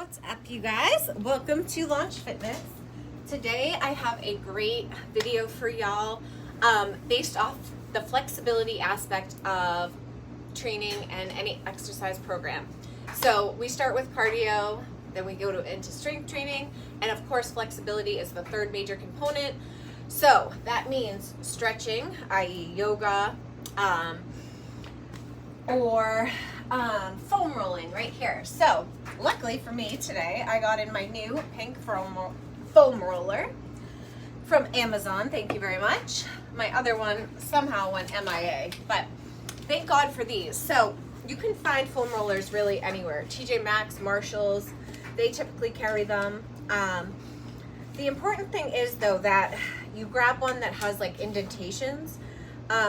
What's up, you guys? Welcome to Launch Fitness. Today I have a great video for y'all based off the flexibility aspect of training and any exercise program. So we start with cardio, then we go into strength training, and of course flexibility is the third major component. So that means stretching, i.e. yoga, or foam rolling right here. So luckily for me today, I got in my new pink foam roller from Amazon. Thank you very much. My other one somehow went MIA, but thank God for these. So you can find foam rollers really anywhere. TJ Maxx, Marshalls, they typically carry them. The important thing is though that you grab one that has like indentations.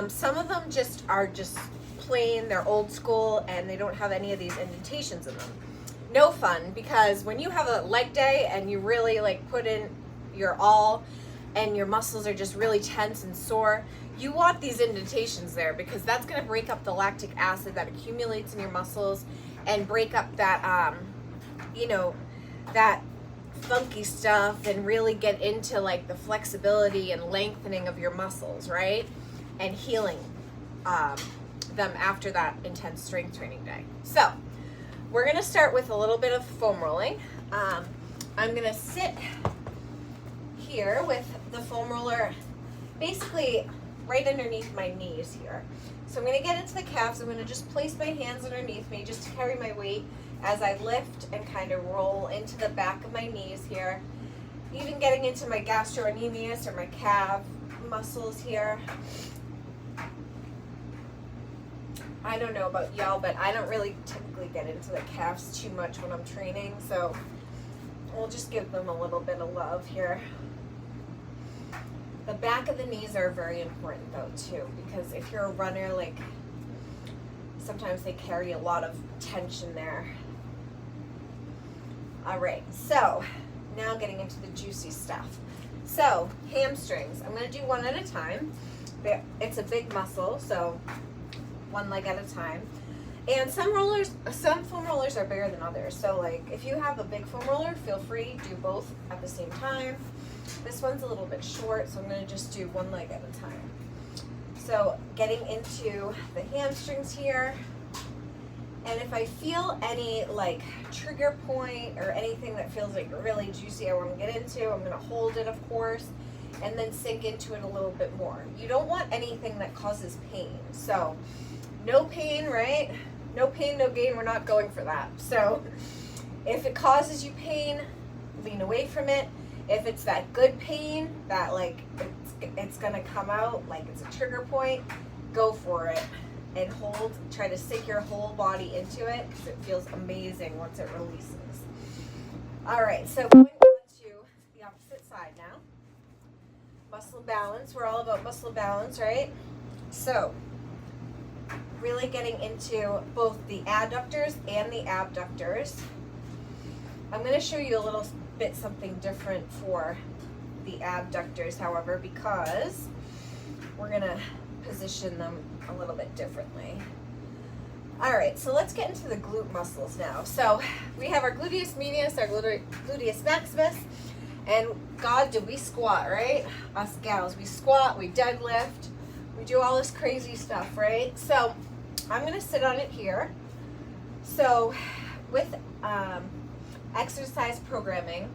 Some of them are just plain, they're old school, and they don't have any of these indentations in them. No fun, because when you have a leg day and you really like put in your all and your muscles are just really tense and sore, you want these indentations there, because that's going to break up the lactic acid that accumulates in your muscles and break up that that funky stuff and really get into like the flexibility and lengthening of your muscles, right? And healing them after that intense strength training day. So we're going to start with a little bit of foam rolling. I'm going to sit here with the foam roller basically right underneath my knees here. So I'm going to get into the calves. I'm going to just place my hands underneath me just to carry my weight as I lift and kind of roll into the back of my knees here. Even getting into my gastrocnemius or my calf muscles here. I don't know about y'all, but I don't really typically get into the calves too much when I'm training, so we'll just give them a little bit of love here. The back of the knees are very important though too, because if you're a runner, like sometimes they carry a lot of tension there. All right, so now getting into the juicy stuff. So hamstrings, I'm going to do one at a time. It's a big muscle, so one leg at a time. And some foam rollers are bigger than others. So like if you have a big foam roller, feel free to do both at the same time. This one's a little bit short, so I'm going to just do one leg at a time. So getting into the hamstrings here. And if I feel any like trigger point or anything that feels like really juicy I want to get into, I'm going to hold it, of course, and then sink into it a little bit more. You don't want anything that causes pain. So no pain, right? No pain, no gain. We're not going for that. So if it causes you pain, lean away from it. If it's that good pain that like it's going to come out, like it's a trigger point, go for it and hold. Try to sink your whole body into it because it feels amazing once it releases. All right, so going on to the opposite side now. Muscle balance. We're all about muscle balance, right? So really getting into both the adductors and the abductors. I'm going to show you a little bit something different for the abductors, however, because we're going to position them a little bit differently. All right, so let's get into the glute muscles now. So we have our gluteus medius, our gluteus maximus, and God, do we squat, right? Us gals, we squat, we deadlift, we do all this crazy stuff, right? So I'm going to sit on it here. So with exercise programming,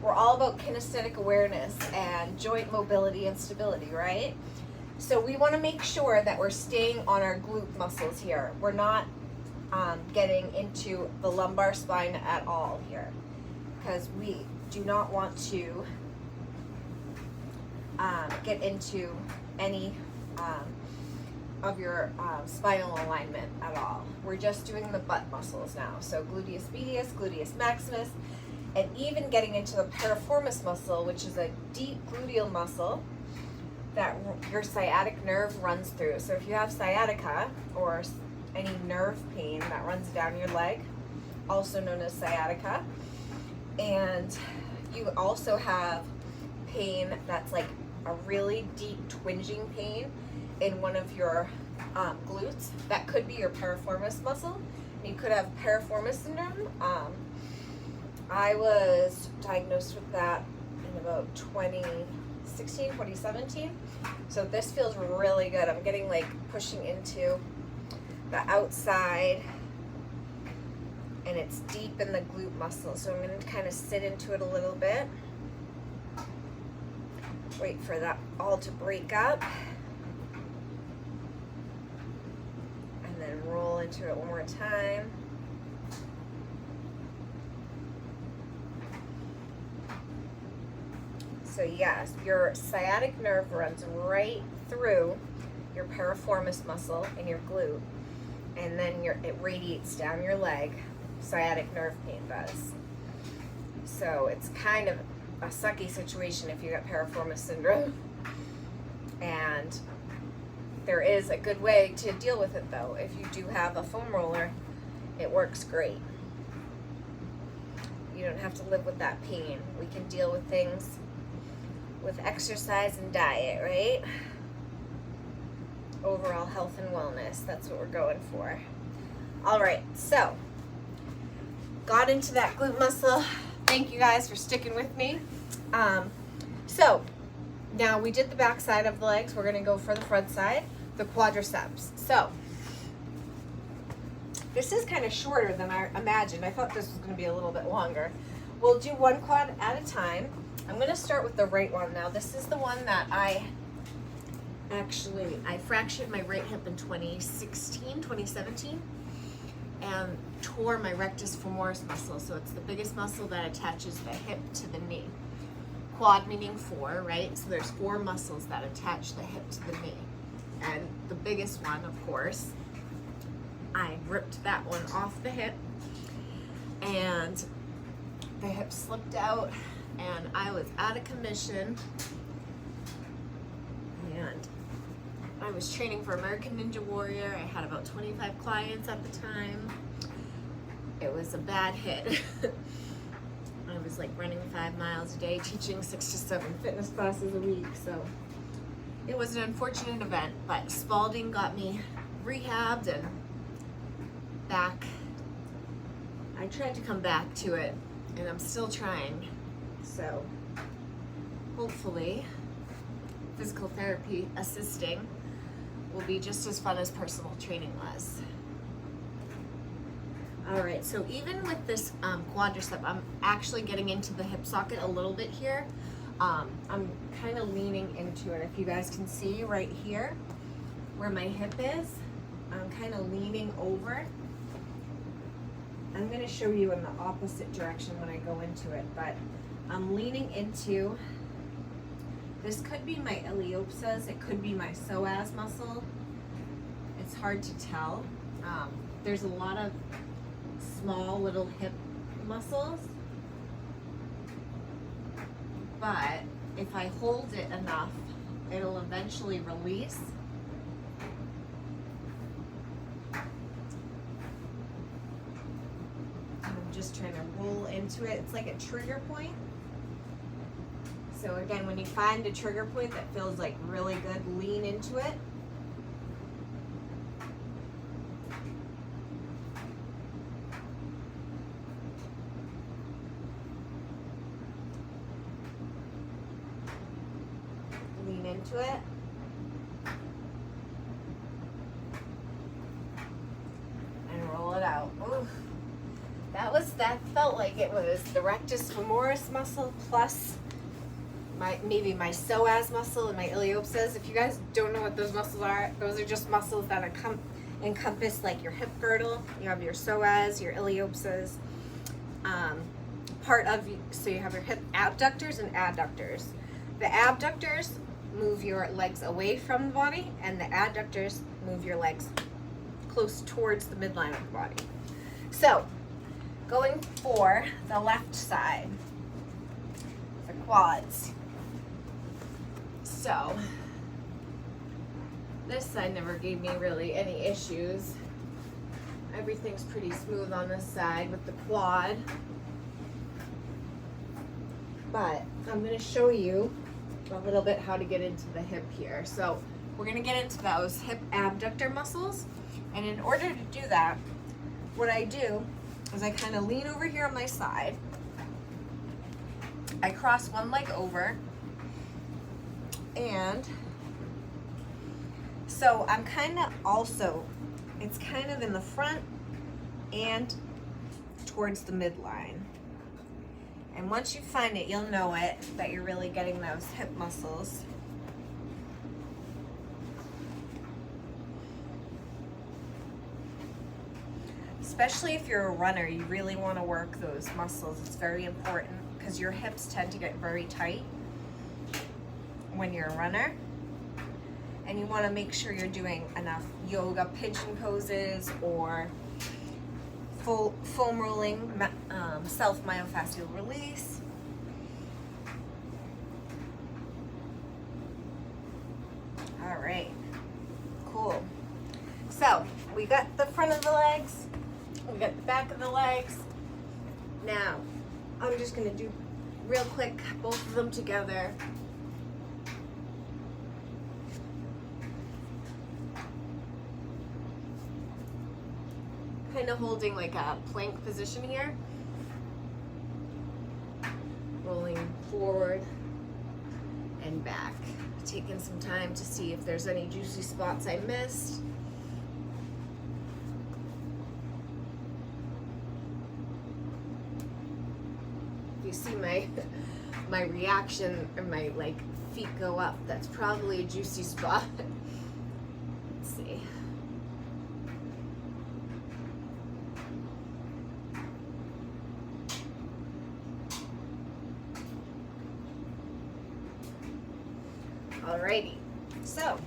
we're all about kinesthetic awareness and joint mobility and stability, right? So we want to make sure that we're staying on our glute muscles here. We're not getting into the lumbar spine at all here, because we do not want to get into any of your spinal alignment at all. We're just doing the butt muscles now. So gluteus medius, gluteus maximus, and even getting into the piriformis muscle, which is a deep gluteal muscle that your sciatic nerve runs through. So if you have sciatica or any nerve pain that runs down your leg, also known as sciatica, and you also have pain that's like a really deep twinging pain in one of your glutes, that could be your piriformis muscle. You could have piriformis syndrome, I was diagnosed with that in about 2017. So this feels really good. I'm getting like pushing into the outside, and it's deep in the glute muscle. So I'm going to kind of sit into it a little bit. Wait for that all to break up. And then roll into it one more time. So yes, your sciatic nerve runs right through your piriformis muscle and your glute, and then it radiates down your leg. Sciatic nerve pain does. So it's kind of a sucky situation if you got piriformis syndrome. And there is a good way to deal with it though. If you do have a foam roller, it works great. You don't have to live with that pain. We can deal with things with exercise and diet, right? Overall health and wellness, that's what we're going for. All right, so got into that glute muscle. Thank you guys for sticking with me. So now we did the back side of the legs. We're gonna go for the front side, the quadriceps. So this is kind of shorter than I imagined. I thought this was gonna be a little bit longer. We'll do one quad at a time. I'm gonna start with the right one now. This is the one that I fractured my right hip in 2017, and tore my rectus femoris muscle. So it's the biggest muscle that attaches the hip to the knee. Quad meaning 4, right? So there's 4 muscles that attach the hip to the knee. And the biggest one, of course, I ripped that one off the hip, and the hip slipped out, and I was out of commission, and I was training for American Ninja Warrior. I had about 25 clients at the time. It was a bad hit. I was like running 5 miles a day, teaching 6 to 7 fitness classes a week. So it was an unfortunate event, but Spalding got me rehabbed and back. I tried to come back to it, and I'm still trying. So hopefully physical therapy assisting will be just as fun as personal training was. All right, so even with this quadricep, I'm actually getting into the hip socket a little bit here. I'm kind of leaning into it. If you guys can see right here where my hip is, I'm kind of leaning over. I'm going to show you in the opposite direction when I go into it, but I'm leaning into, this could be my iliopsoas, it could be my psoas muscle. It's hard to tell. There's a lot of small little hip muscles, but if I hold it enough, it'll eventually release. I'm just trying to roll into it. It's like a trigger point. So again, when you find a trigger point that feels like really good, lean into it. Lean into it. And roll it out. Ooh. That felt like it was the rectus femoris muscle plus maybe my psoas muscle and my iliopsoas. If you guys don't know what those muscles are, those are just muscles that encompass like your hip girdle. You have your psoas, your iliopsoas, so you have your hip abductors and adductors. The abductors move your legs away from the body, and the adductors move your legs close towards the midline of the body. So going for the left side, the quads. So this side never gave me really any issues. Everything's pretty smooth on this side with the quad. But I'm going to show you a little bit how to get into the hip here. So we're going to get into those hip abductor muscles. And in order to do that, what I do is I kind of lean over here on my side, I cross one leg over, and so I'm kind of also, it's kind of in the front and towards the midline. And once you find it, you'll know it, that you're really getting those hip muscles. Especially if you're a runner, you really want to work those muscles. It's very important because your hips tend to get very tight when you're a runner. And you want to make sure you're doing enough yoga pigeon poses or full foam rolling, self myofascial release. All right, cool. So we got the front of the legs, we got the back of the legs. Now I'm just gonna do real quick both of them together. Kind of holding like a plank position here. Rolling forward and back. Taking some time to see if there's any juicy spots I missed. If you see my reaction or my like feet go up, that's probably a juicy spot. Let's see. Alrighty, so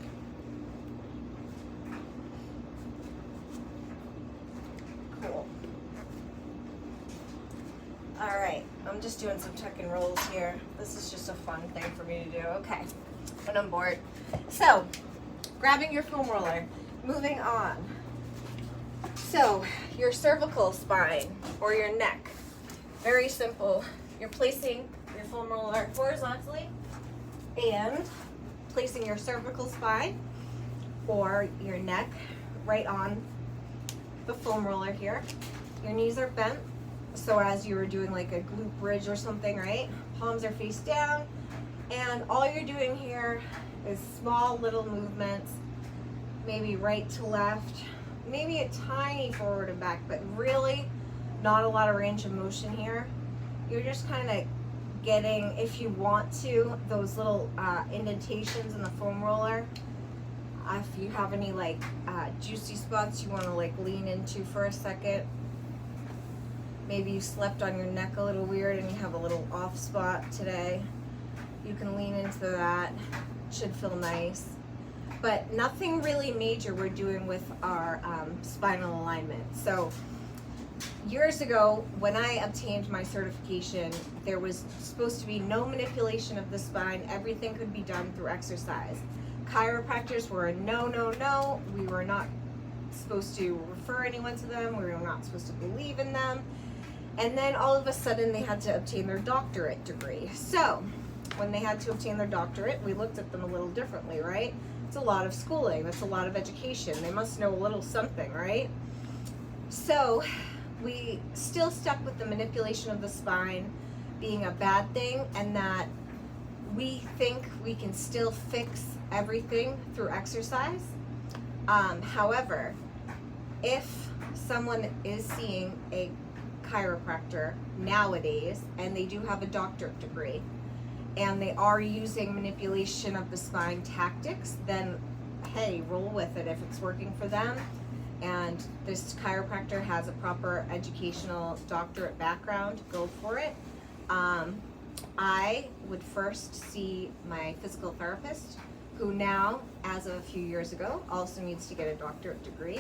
cool. Alright, I'm just doing some tuck and rolls here. This is just a fun thing for me to do. Okay, when I'm bored. So, grabbing your foam roller, moving on. So, your cervical spine or your neck, very simple. You're placing your foam roller horizontally and placing your cervical spine or your neck right on the foam roller here. Your knees are bent, so as you were doing like a glute bridge or something, right? Palms are face down, and all you're doing here is small little movements, maybe right to left, maybe a tiny forward and back, but really not a lot of range of motion here. You're just kind of getting, if you want to, those little indentations in the foam roller. If you have any like juicy spots you want to like lean into for a second. Maybe you slept on your neck a little weird and you have a little off spot today. You can lean into that. Should feel nice. But nothing really major we're doing with our spinal alignment. So years ago, when I obtained my certification, there was supposed to be no manipulation of the spine. Everything could be done through exercise. Chiropractors were a no, no, no. We were not supposed to refer anyone to them. We were not supposed to believe in them. And then all of a sudden, they had to obtain their doctorate degree. So when they had to obtain their doctorate, we looked at them a little differently, right? It's a lot of schooling. That's a lot of education. They must know a little something, right? So we still stuck with the manipulation of the spine being a bad thing, and that we think we can still fix everything through exercise. However, if someone is seeing a chiropractor nowadays and they do have a doctorate degree and they are using manipulation of the spine tactics, then hey, roll with it if it's working for them. And this chiropractor has a proper educational doctorate background, go for it. I would first see my physical therapist, who now, as of a few years ago, also needs to get a doctorate degree,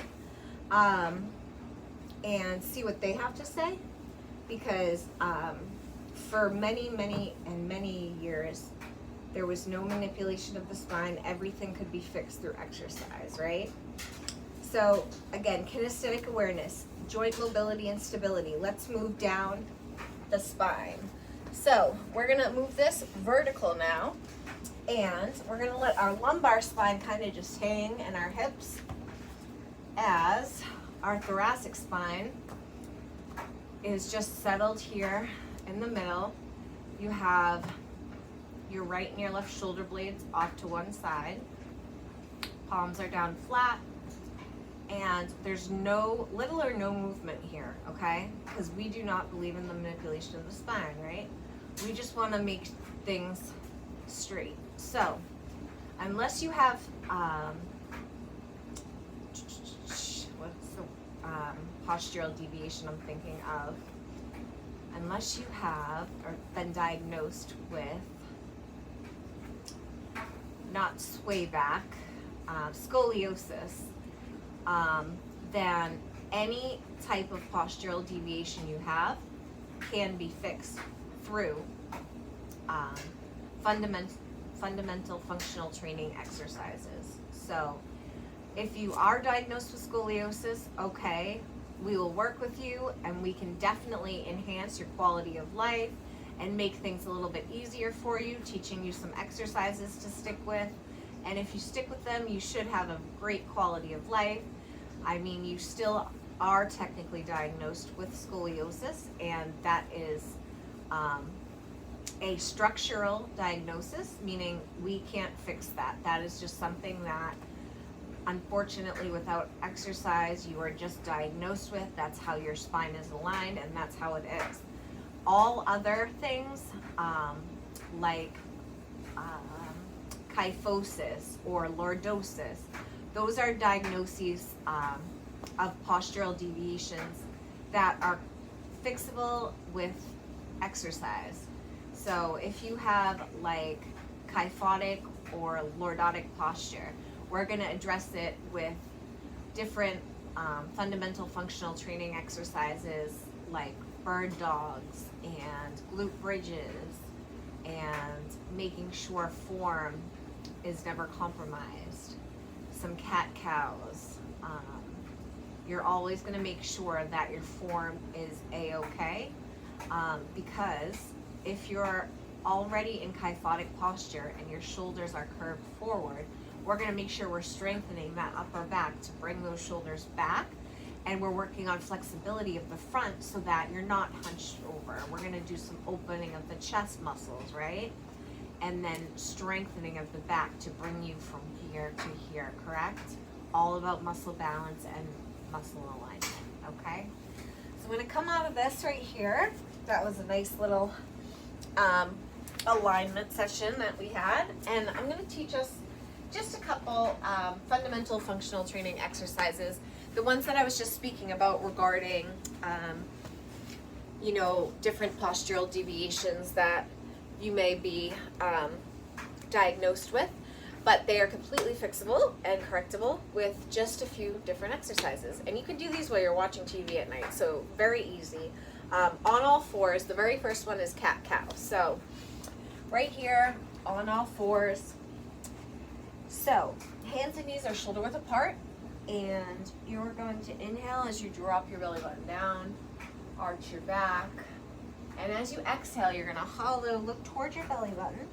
and see what they have to say, because for many years, there was no manipulation of the spine. Everything could be fixed through exercise, right? So again, kinesthetic awareness, joint mobility and stability. Let's move down the spine. So we're gonna move this vertical now, and we're gonna let our lumbar spine kind of just hang and our hips, as our thoracic spine is just settled here in the middle. you have your right and your left shoulder blades off to one side. Palms are down flat. And there's no, little or no movement here, okay? Because we do not believe in the manipulation of the spine, right? We just want to make things straight. So, unless you have, what's the postural deviation I'm thinking of? Unless you have or been diagnosed with not sway back, scoliosis, then any type of postural deviation you have can be fixed through fundamental functional training exercises. So if you are diagnosed with scoliosis, okay, we will work with you and we can definitely enhance your quality of life and make things a little bit easier for you, teaching you some exercises to stick with. And if you stick with them, you should have a great quality of life. I mean, you still are technically diagnosed with scoliosis, and that is a structural diagnosis, meaning we can't fix that. That is just something that, unfortunately, without exercise, you are just diagnosed with. That's how your spine is aligned, and that's how it is. All other things, like kyphosis or lordosis, those are diagnoses of postural deviations that are fixable with exercise. So if you have like kyphotic or lordotic posture, we're going to address it with different fundamental functional training exercises like bird dogs and glute bridges, and making sure form is never compromised. Some cat-cows. You're always going to make sure that your form is a-okay, because if you're already in kyphotic posture and your shoulders are curved forward, we're going to make sure we're strengthening that upper back to bring those shoulders back, and we're working on flexibility of the front so that you're not hunched over. We're going to do some opening of the chest muscles, right? And then strengthening of the back to bring you from here to here, correct? All about muscle balance and muscle alignment, okay? So I'm going to come out of this right here. That was a nice little alignment session that we had, and I'm going to teach us just a couple fundamental functional training exercises, the ones that I was just speaking about regarding different postural deviations that you may be diagnosed with, but they are completely fixable and correctable with just a few different exercises. And you can do these while you're watching TV at night, so very easy. On all fours, the very first one is cat-cow. So right here, on all fours. So hands and knees are shoulder width apart, and you're going to inhale as you drop your belly button down, arch your back, and as you exhale, you're going to hollow, look towards your belly button,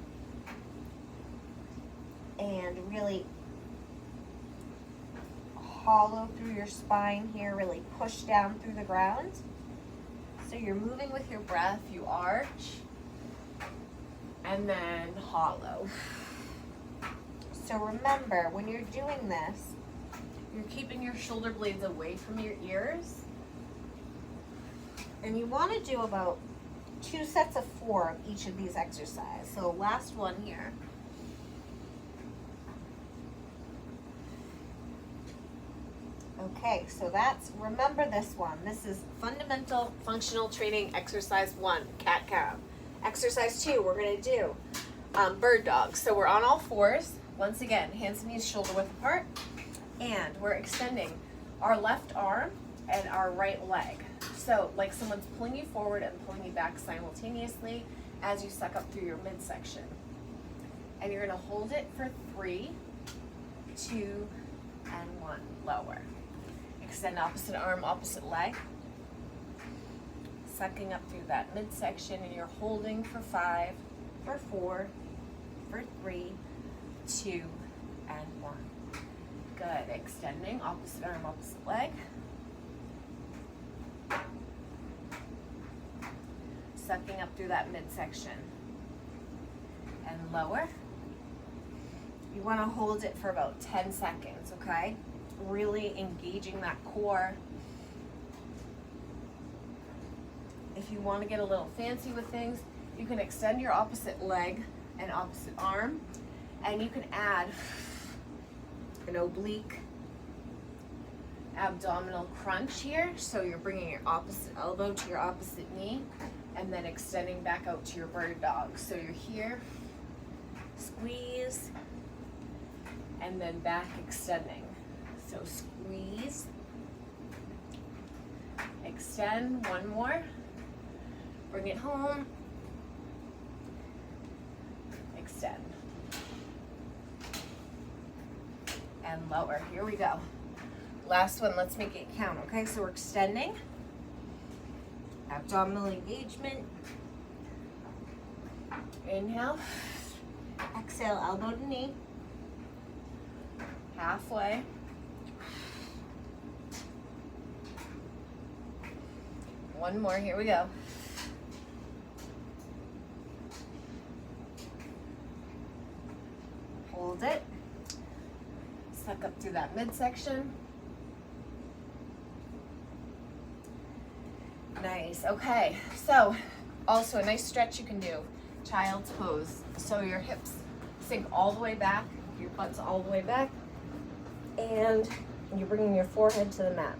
and really hollow through your spine here, really push down through the ground. So you're moving with your breath, you arch, and then hollow. So remember, when you're doing this, you're keeping your shoulder blades away from your ears, and you want to do about 2 sets of 4 of each of these exercises. So last one here. Okay, so remember this one. This is fundamental functional training exercise 1, cat-cow. Exercise 2, we're going to do bird dog. So we're on all fours. Once again, hands and knees shoulder width apart, and we're extending our left arm and our right leg. So like someone's pulling you forward and pulling you back simultaneously as you suck up through your midsection. And you're going to hold it for 3, 2, and 1. Lower. Extend opposite arm, opposite leg. Sucking up through that midsection, and you're holding for 5, for 4, for 3, 2, and 1. Good. Extending opposite arm, opposite leg. Sucking up through that midsection. and lower. You want to hold it for about 10 seconds, okay? Really engaging that core. If you want to get a little fancy with things, you can extend your opposite leg and opposite arm, and you can add an oblique abdominal crunch here. So you're bringing your opposite elbow to your opposite knee and then extending back out to your bird dog. So you're here, squeeze, and then back extending. So squeeze, extend, one more, bring it home, extend, and lower. Here we go. Last one, let's make it count, okay? So we're extending, abdominal engagement, inhale, exhale, elbow to knee, halfway, one more, here we go. Hold it, suck up through that midsection. Nice, okay, so also a nice stretch you can do, child's pose. So your hips sink all the way back, your butt's all the way back, and you're bringing your forehead to the mat.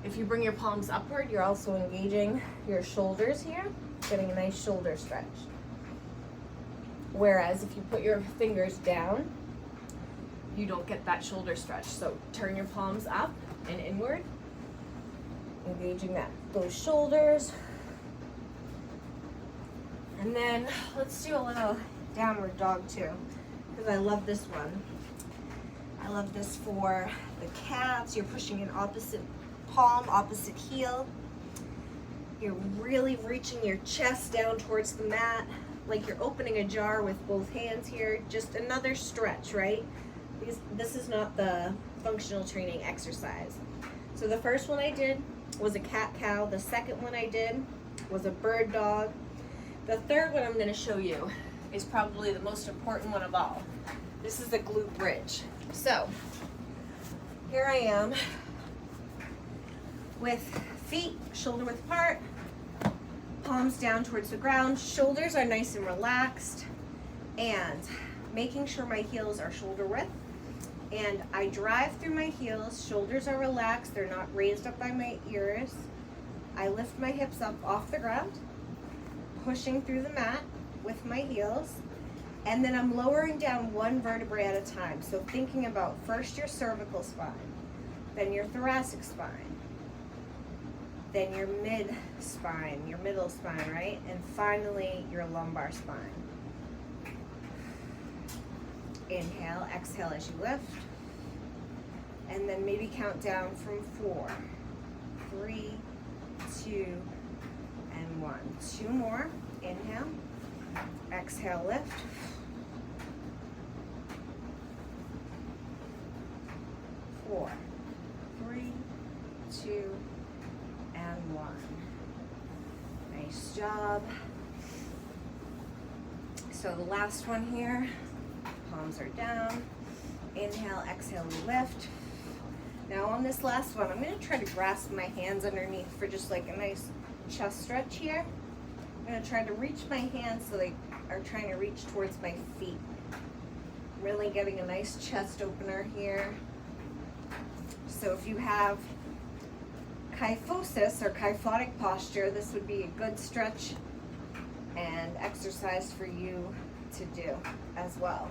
If you bring your palms upward, you're also engaging your shoulders here, getting a nice shoulder stretch. Whereas if you put your fingers down, you don't get that shoulder stretch. So turn your palms up and inward, engaging those shoulders. And then let's do a little downward dog too, because I love this one. I love this for the calves. You're pushing in opposite palm, opposite heel. You're really reaching your chest down towards the mat, like you're opening a jar with both hands here. Just another stretch, right? Because this is not the functional training exercise. So the first one I did was a cat-cow. The second one I did was a bird dog. The third one I'm going to show you is probably the most important one of all. This is the glute bridge. So here I am with feet shoulder width apart, palms down towards the ground, shoulders are nice and relaxed, and making sure my heels are shoulder width. And I drive through my heels, shoulders are relaxed, they're not raised up by my ears. I lift my hips up off the ground, pushing through the mat with my heels, and then I'm lowering down one vertebrae at a time. So thinking about first your cervical spine, then your thoracic spine, then your mid spine, your middle spine, right? And finally your lumbar spine. Inhale, exhale as you lift, and then maybe count down from 4, 3, 2, and 1. 2 more. Inhale, exhale, lift, 4, 3, 2, and 1. Nice job. So the last one here. Palms are down. Inhale, exhale, we lift. Now on this last one, I'm going to try to grasp my hands underneath for just like a nice chest stretch here. I'm going to try to reach my hands so they are trying to reach towards my feet. Really getting a nice chest opener here. So if you have kyphosis or kyphotic posture, this would be a good stretch and exercise for you to do as well.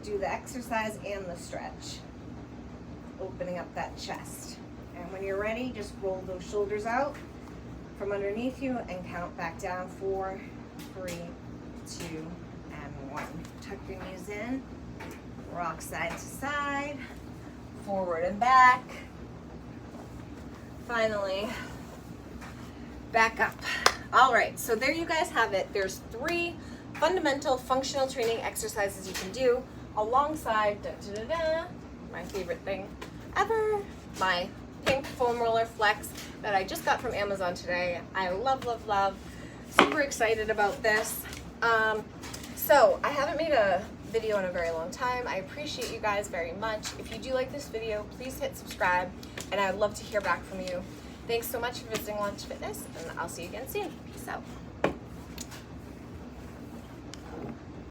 Do the exercise and the stretch, opening up that chest. And when you're ready, just roll those shoulders out from underneath you and count back down. 4, 3, 2, and 1. Tuck your knees in, rock side to side, forward and back. Finally, back up. All right, so there you guys have it. There's 3 fundamental functional training exercises you can do alongside my favorite thing ever, my pink foam roller flex that I just got from Amazon today. I love, love, love. super excited about this. So I haven't made a video in a very long time. I appreciate you guys very much. If you do like this video, please hit subscribe, and I'd love to hear back from you. Thanks so much for visiting Launch Fitness, and I'll see you again soon. Peace out.